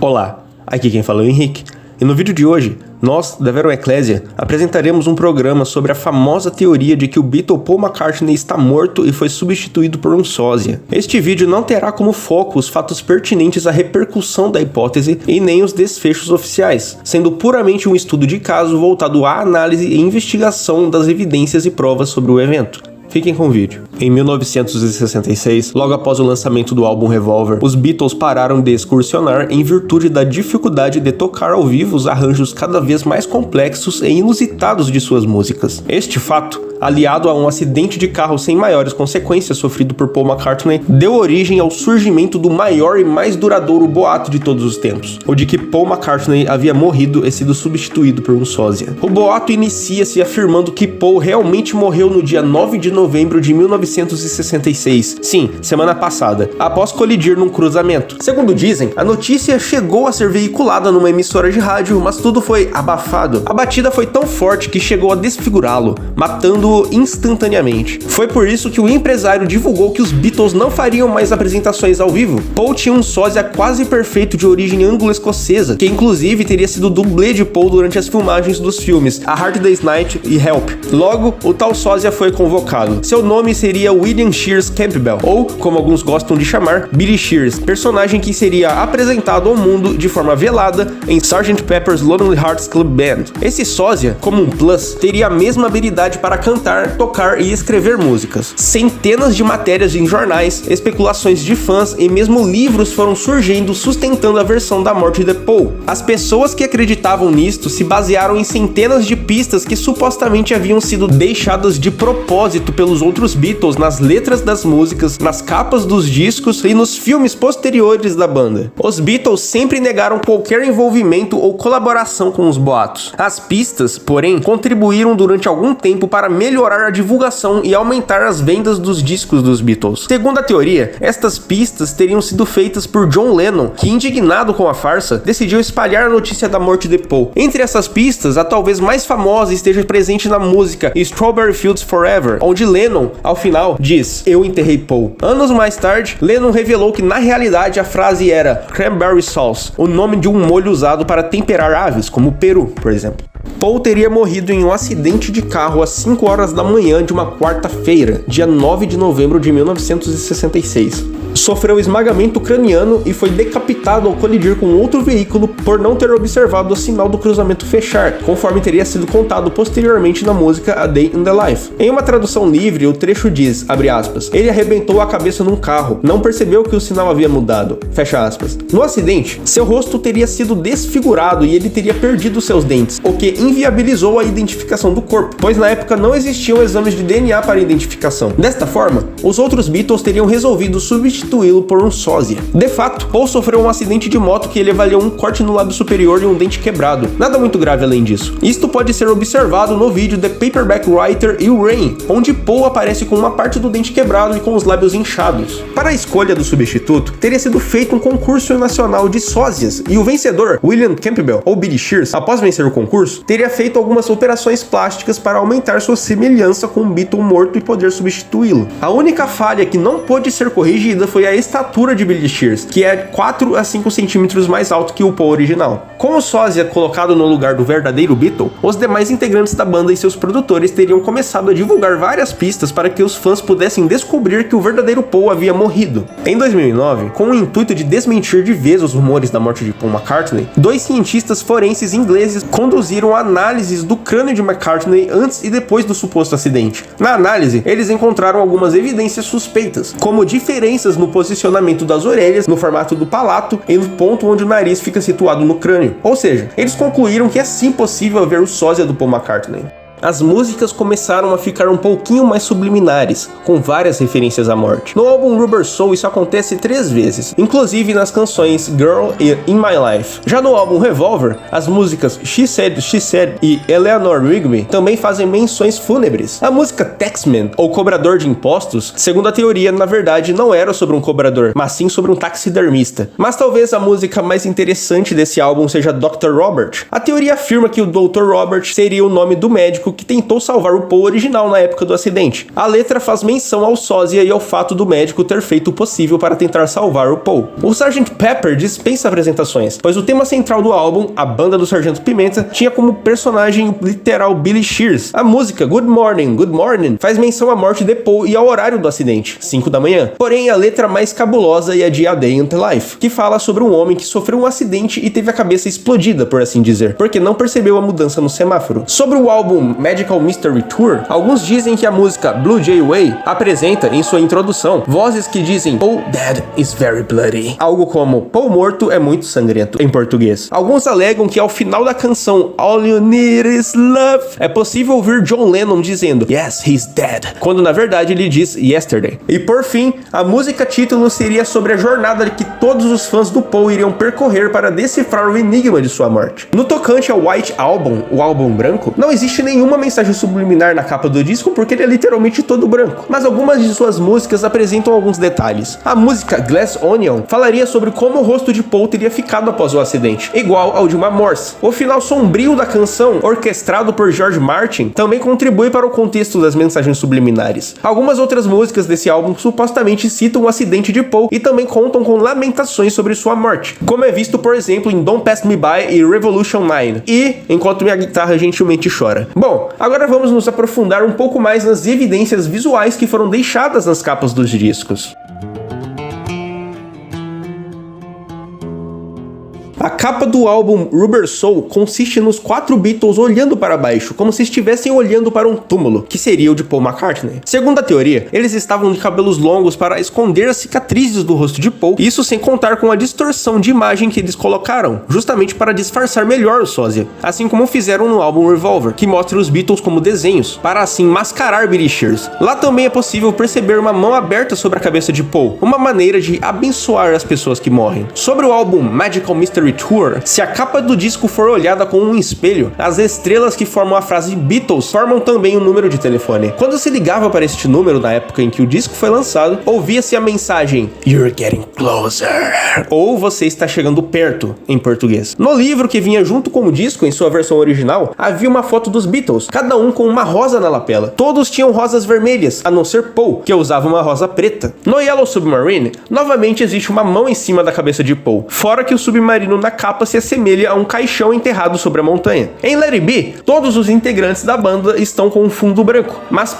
Olá, aqui quem fala é o Henrique, e no vídeo de hoje, nós, da Verum Ecclesia, apresentaremos um programa sobre a famosa teoria de que o Beatle Paul McCartney está morto e foi substituído por um sósia. Este vídeo não terá como foco os fatos pertinentes à repercussão da hipótese e nem os desfechos oficiais, sendo puramente um estudo de caso voltado à análise e investigação das evidências e provas sobre o evento. Fiquem com o vídeo. Em 1966, logo após o lançamento do álbum Revolver, os Beatles pararam de excursionar em virtude da dificuldade de tocar ao vivo os arranjos cada vez mais complexos e inusitados de suas músicas. Este fato, aliado a um acidente de carro sem maiores consequências sofrido por Paul McCartney, deu origem ao surgimento do maior e mais duradouro boato de todos os tempos, o de que Paul McCartney havia morrido e sido substituído por um sósia. O boato inicia-se afirmando que Paul realmente morreu no dia 9 de novembro de 1966, sim, semana passada, após colidir num cruzamento. Segundo dizem, a notícia chegou a ser veiculada numa emissora de rádio, mas tudo foi abafado. A batida foi tão forte que chegou a desfigurá-lo, matando instantaneamente. Foi por isso que o empresário divulgou que os Beatles não fariam mais apresentações ao vivo. Paul tinha um sósia quase perfeito de origem anglo-escocesa, que inclusive teria sido dublê de Paul durante as filmagens dos filmes A Hard Day's Night e Help. Logo, o tal sósia foi convocado. Seu nome seria William Shears Campbell, ou, como alguns gostam de chamar, Billy Shears, personagem que seria apresentado ao mundo de forma velada em Sgt. Pepper's Lonely Hearts Club Band. Esse sósia, como um plus, teria a mesma habilidade para cantar, tocar e escrever músicas. Centenas de matérias em jornais, especulações de fãs e mesmo livros foram surgindo sustentando a versão da morte de Paul. As pessoas que acreditavam nisto se basearam em centenas de pistas que supostamente haviam sido deixadas de propósito pelos outros Beatles nas letras das músicas, nas capas dos discos e nos filmes posteriores da banda. Os Beatles sempre negaram qualquer envolvimento ou colaboração com os boatos. As pistas, porém, contribuíram durante algum tempo para melhorar a divulgação e aumentar as vendas dos discos dos Beatles. Segundo a teoria, estas pistas teriam sido feitas por John Lennon, que, indignado com a farsa, decidiu espalhar a notícia da morte de Paul. Entre essas pistas, a talvez mais famosa esteja presente na música Strawberry Fields Forever, onde Lennon, ao final, diz: "Eu enterrei Paul". Anos mais tarde, Lennon revelou que na realidade a frase era Cranberry Sauce, o nome de um molho usado para temperar aves, como peru, por exemplo. Paul teria morrido em um acidente de carro às 5 horas da manhã de uma quarta-feira, dia 9 de novembro de 1966. Sofreu esmagamento craniano e foi decapitado ao colidir com outro veículo por não ter observado o sinal do cruzamento fechar, conforme teria sido contado posteriormente na música A Day in the Life. Em uma tradução livre, o trecho diz, abre aspas, "Ele arrebentou a cabeça num carro, não percebeu que o sinal havia mudado", fecha aspas. No acidente, seu rosto teria sido desfigurado e ele teria perdido seus dentes, o que inviabilizou a identificação do corpo, pois na época não existiam exames de DNA para identificação. Desta forma, os outros Beatles teriam resolvido substituí-lo por um sósia. De fato, Paul sofreu um acidente de moto que lhe valeu um corte no lábio superior e um dente quebrado. Nada muito grave além disso. Isto pode ser observado no vídeo The Paperback Writer e Rain, onde Paul aparece com uma parte do dente quebrado e com os lábios inchados. Para a escolha do substituto, teria sido feito um concurso nacional de sósias, e o vencedor, William Campbell, ou Billy Shears, após vencer o concurso, teria feito algumas operações plásticas para aumentar sua semelhança com um Beatle morto e poder substituí-lo. A única falha que não pôde ser corrigida foi a estatura de Billy Shears, que é 4 a 5 centímetros mais alto que o Paul original. Com o sósia colocado no lugar do verdadeiro Beatle, os demais integrantes da banda e seus produtores teriam começado a divulgar várias pistas para que os fãs pudessem descobrir que o verdadeiro Paul havia morrido. Em 2009, com o intuito de desmentir de vez os rumores da morte de Paul McCartney, 2 cientistas forenses ingleses conduziram análises do crânio de McCartney antes e depois do suposto acidente. Na análise, eles encontraram algumas evidências suspeitas, como diferenças no posicionamento das orelhas, no formato do palato e no ponto onde o nariz fica situado no crânio. Ou seja, eles concluíram que é sim possível ver o sósia do Paul McCartney. As músicas começaram a ficar um pouquinho mais subliminares, com várias referências à morte. No álbum Rubber Soul isso acontece 3 vezes, inclusive nas canções Girl e In My Life. Já no álbum Revolver, as músicas She Said e Eleanor Rigby também fazem menções fúnebres. A música Taxman, ou Cobrador de Impostos, segundo a teoria, na verdade não era sobre um cobrador, mas sim sobre um taxidermista. Mas talvez a música mais interessante desse álbum seja Dr. Robert. A teoria afirma que o Dr. Robert seria o nome do médico que tentou salvar o Paul original na época do acidente. A letra faz menção ao sósia e ao fato do médico ter feito o possível para tentar salvar o Paul. O Sgt. Pepper dispensa apresentações, pois o tema central do álbum, a banda do Sargento Pimenta, tinha como personagem literal Billy Shears. A música Good Morning, Good Morning faz menção à morte de Paul e ao horário do acidente, 5 da manhã. Porém, a letra mais cabulosa é a de A Day in the Life, que fala sobre um homem que sofreu um acidente e teve a cabeça explodida, por assim dizer, porque não percebeu a mudança no semáforo. Sobre o álbum Magical Mystery Tour, alguns dizem que a música Blue Jay Way apresenta, em sua introdução, vozes que dizem Paul dead is very bloody, algo como Paul morto é muito sangrento, em português. Alguns alegam que ao final da canção All You Need Is Love, é possível ouvir John Lennon dizendo Yes, he's dead, quando na verdade ele diz Yesterday. E por fim, a música título seria sobre a jornada que todos os fãs do Paul iriam percorrer para decifrar o enigma de sua morte. No tocante ao White Album, o álbum branco, não existe nenhuma mensagem subliminar na capa do disco porque ele é literalmente todo branco, mas algumas de suas músicas apresentam alguns detalhes. A música Glass Onion falaria sobre como o rosto de Paul teria ficado após o acidente, igual ao de uma morsa. O final sombrio da canção, orquestrado por George Martin, também contribui para o contexto das mensagens subliminares. Algumas outras músicas desse álbum supostamente citam o acidente de Paul e também contam com lamentações sobre sua morte, como é visto, por exemplo, em Don't Pass Me By e Revolution 9, e Enquanto Minha Guitarra Gentilmente Chora. Bom, agora vamos nos aprofundar um pouco mais nas evidências visuais que foram deixadas nas capas dos discos. A capa do álbum Rubber Soul consiste nos 4 Beatles olhando para baixo, como se estivessem olhando para um túmulo, que seria o de Paul McCartney. Segundo a teoria, eles estavam de cabelos longos para esconder as cicatrizes do rosto de Paul, isso sem contar com a distorção de imagem que eles colocaram, justamente para disfarçar melhor o sósia, assim como fizeram no álbum Revolver, que mostra os Beatles como desenhos, para assim mascarar Billy Shears. Lá também é possível perceber uma mão aberta sobre a cabeça de Paul, uma maneira de abençoar as pessoas que morrem. Sobre o álbum Magical Mystery Tour, se a capa do disco for olhada com um espelho, as estrelas que formam a frase Beatles formam também um número de telefone. Quando se ligava para este número na época em que o disco foi lançado, ouvia-se a mensagem You're getting closer, ou Você está chegando perto, em português. No livro que vinha junto com o disco, em sua versão original, havia uma foto dos Beatles, cada um com uma rosa na lapela. Todos tinham rosas vermelhas, a não ser Paul, que usava uma rosa preta. No Yellow Submarine, novamente existe uma mão em cima da cabeça de Paul, fora que o submarino na capa se assemelha a um caixão enterrado sobre a montanha. Em Let It Be, todos os integrantes da banda estão com um fundo branco, mas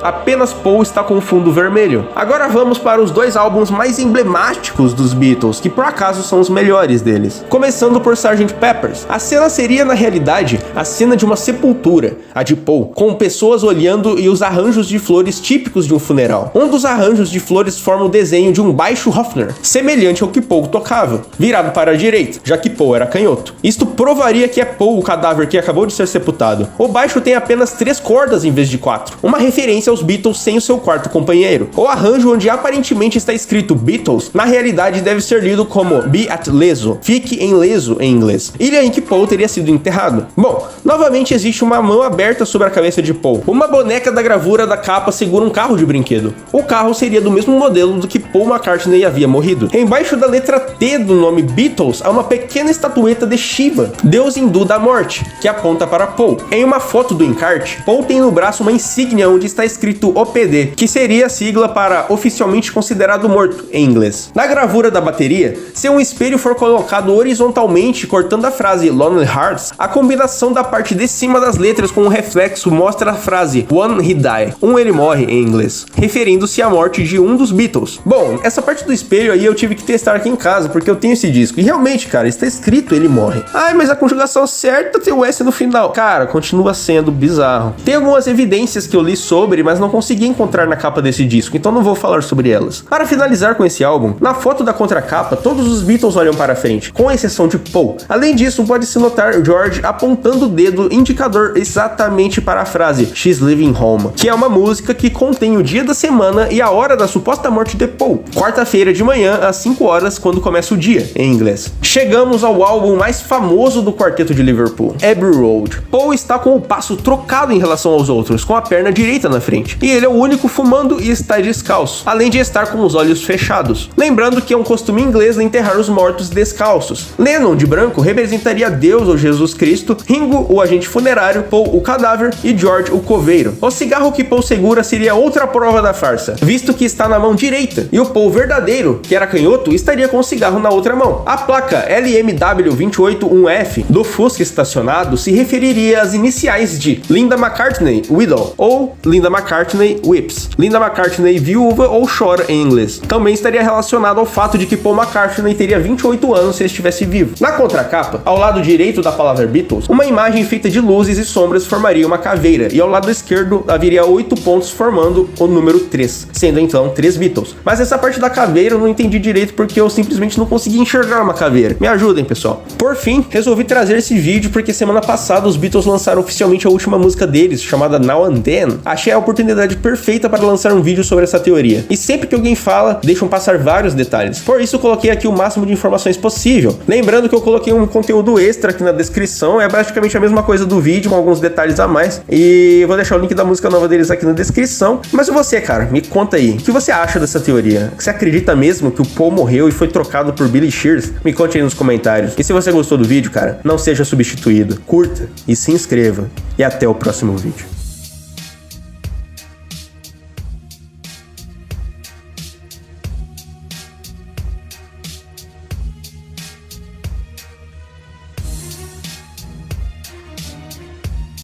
apenas Paul está com o fundo vermelho. Agora vamos para os 2 álbuns mais emblemáticos dos Beatles, que por acaso são os melhores deles. Começando por Sgt. Pepper's. A cena seria, na realidade, a cena de uma sepultura, a de Paul, com pessoas olhando e os arranjos de flores típicos de um funeral. Um dos arranjos de flores forma o desenho de um baixo Hofner, semelhante ao que Paul tocava, virado para a direita, já que Paul era canhoto. Isto provaria que é Paul o cadáver que acabou de ser sepultado. O baixo tem apenas 3 cordas em vez de 4, uma referência aos Beatles sem o seu quarto companheiro. O arranjo onde aparentemente está escrito Beatles, na realidade deve ser lido como Be at Leso, fique em Leso em inglês, ilha em que Paul teria sido enterrado. Bom, novamente existe uma mão aberta sobre a cabeça de Paul. Uma boneca da gravura da capa segura um carro de brinquedo. O carro seria do mesmo modelo do que Paul McCartney havia morrido. Embaixo da letra T do nome Beatles há uma pequena estatueta de Shiva, deus hindu da morte, que aponta para Paul. Em uma foto do encarte, Paul tem no braço uma insígnia onde está escrito OPD, que seria a sigla para oficialmente considerado morto em inglês. Na gravura da bateria, se um espelho for colocado horizontalmente cortando a frase Lonely Hearts, a combinação da parte de cima das letras com um reflexo mostra a frase One He Die, ele morre em inglês, referindo-se à morte de um dos Beatles. Bom, essa parte do espelho aí eu tive que testar aqui em casa, porque eu tenho esse disco, e realmente, cara, está escrito ele morre. Ai, mas a conjugação certa tem o S no final. Cara, continua sendo bizarro. Tem algumas evidências que eu li sobre, mas não consegui encontrar na capa desse disco, então não vou falar sobre elas. Para finalizar com esse álbum, na foto da contracapa, todos os Beatles olham para frente, com exceção de Paul. Além disso, pode-se notar George apontando o dedo indicador exatamente para a frase She's Leaving Home, que é uma música que contém o dia da semana e a hora da suposta morte de Paul. Quarta-feira de manhã, às 5 horas, quando começa o dia, em inglês. Chegamos ao álbum mais famoso do quarteto de Liverpool, Abbey Road. Paul está com o passo trocado em relação aos outros, com a perna direita na frente. gente. E ele é o único fumando e está descalço, além de estar com os olhos fechados. Lembrando que é um costume inglês enterrar os mortos descalços. Lennon, de branco, representaria Deus ou Jesus Cristo, Ringo, o agente funerário, Paul, o cadáver e George, o coveiro. O cigarro que Paul segura seria outra prova da farsa, visto que está na mão direita, e o Paul verdadeiro, que era canhoto, estaria com o cigarro na outra mão. A placa LMW281F do Fusca estacionado se referiria às iniciais de Linda McCartney, Widow, ou Linda McCartney, Whips. Linda McCartney, viúva ou chora em inglês. Também estaria relacionado ao fato de que Paul McCartney teria 28 anos se ele estivesse vivo. Na contracapa, ao lado direito da palavra Beatles, uma imagem feita de luzes e sombras formaria uma caveira, e ao lado esquerdo haveria 8 pontos formando o número 3, sendo então 3 Beatles. Mas essa parte da caveira eu não entendi direito porque eu simplesmente não consegui enxergar uma caveira. Me ajudem, pessoal. Por fim, resolvi trazer esse vídeo porque semana passada os Beatles lançaram oficialmente a última música deles, chamada Now and Then. Achei a oportunidade perfeita para lançar um vídeo sobre essa teoria. E sempre que alguém fala, deixam passar vários detalhes. Por isso, eu coloquei aqui o máximo de informações possível. Lembrando que eu coloquei um conteúdo extra aqui na descrição, é praticamente a mesma coisa do vídeo, com alguns detalhes a mais. E vou deixar o link da música nova deles aqui na descrição. Mas e você, cara? Me conta aí. O que você acha dessa teoria? Você acredita mesmo que o Paul morreu e foi trocado por Billy Shears? Me conte aí nos comentários. E se você gostou do vídeo, cara, não seja substituído. Curta e se inscreva. E até o próximo vídeo.